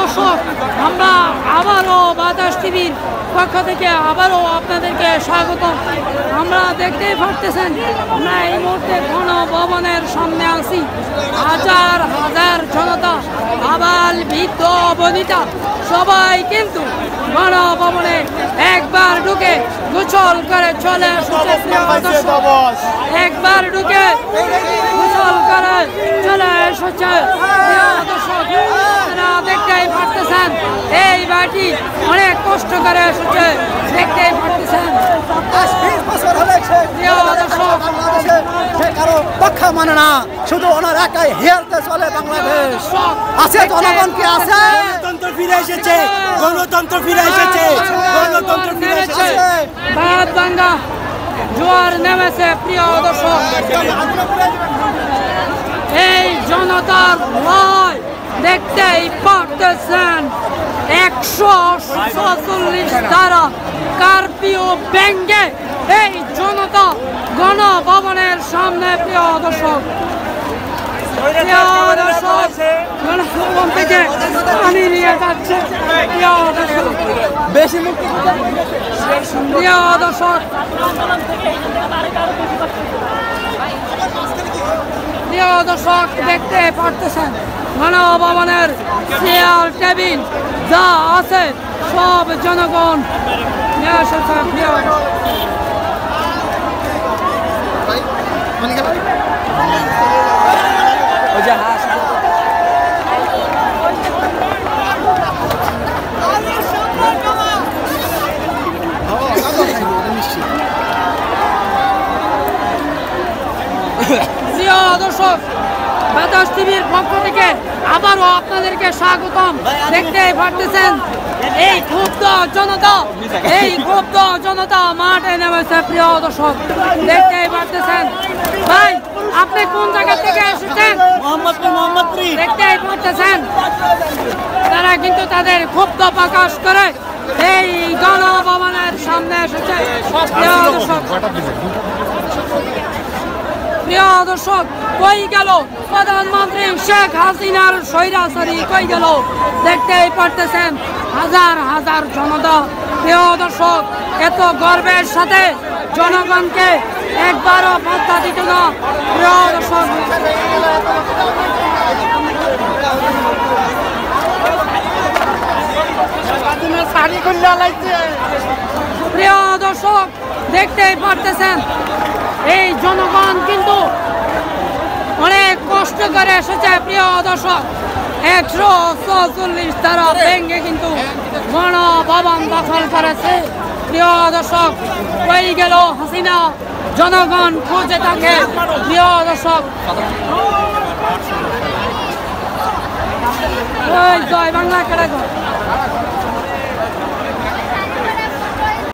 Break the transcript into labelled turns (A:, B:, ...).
A: দর্শক, আমরা আবারও বাতাস টিভির পক্ষ থেকে আবারও আপনাদেরকে স্বাগত। আমরা দেখতেই পারতেছেন, আমরা এই মুহূর্তে গণভবনের সামনে আছি। হাজার হাজার জনতা, আবাল বৃদ্ধ বনিতা সবাই কিন্তু গণভবনে একবার ঢুকে গোসল করে চলে এসেছে। একবার ঢুকে গোসল করে চলে এসেছে। দর্শক, দেখতেই পারতেছেন এই বাড়িটি অনেক কষ্ট করে এসেছে, দেখতেই পারতেছেন।
B: পক্ষা মানে না, শুধু ওনার একাই হেয়ারতে চলে বাংলাদেশ। আছে জনগণ কি আছে?
C: গণতন্ত্র ফিরে এসেছে, গণতন্ত্র ফিরে এসেছে, গণতন্ত্র ফিরে এসেছে।
A: ভারত বাংলা জোয়ার নেমেছে। প্রিয় দর্শক, এই জনতার ভয় দেখতেই পারতেছেন। 147 ধারা কারফিউ ভেঙে এই জনতা গণভবনের সামনে। প্রিয় দর্শক, গণভবন থেকে পানি নিয়ে যাচ্ছে। প্রিয় দর্শক, প্রিয় দর্শক, প্রিয় দর্শক, দেখতে পারতেছেন গণভবনের চেয়ার টেবিল যা আছে সব জনগণ নিয়ে এসেছে। প্রিয় দর্শক, বাতাস টিভির পক্ষ থেকে আবারও আপনাদেরকে স্বাগতম। দেখতেই পারতেছেন এই ক্ষুব্ধ জনতা মাঠে নেমেছে। প্রিয় দর্শক, দেখতেই পারতেছেন। ভাই, আপনি কোন জায়গা থেকে এসেছেন?
C: মোহাম্মদপুর।
A: দেখতেই পারতেছেন তারা কিন্তু তাদের ক্ষুব্ধ প্রকাশ করে এই গণভবনের সামনে এসেছে। প্রিয় দর্শক, কই গেল প্রধানমন্ত্রী শেখ হাসিনার স্বৈরাচারী? কই গেল? দেখতেই পারতেছেন হাজার হাজার জনতা। প্রিয় দর্শক, এত গর্বের সাথে জনগণকে একবারও পাত্তা দিত না। প্রিয় দর্শক, প্রিয় দর্শক, দেখতেই পারতেছেন এই জনগণ কিন্তু অনেক কষ্ট করে এসেছে। প্রিয় দর্শক, 146 ধারা ভেঙে কিন্তু গণভবন দখল করেছে। প্রিয় দর্শক, কই গেল হাসিনা? জনগণ খুঁজে থাকে। প্রিয় দর্শক, জয় বাংলা।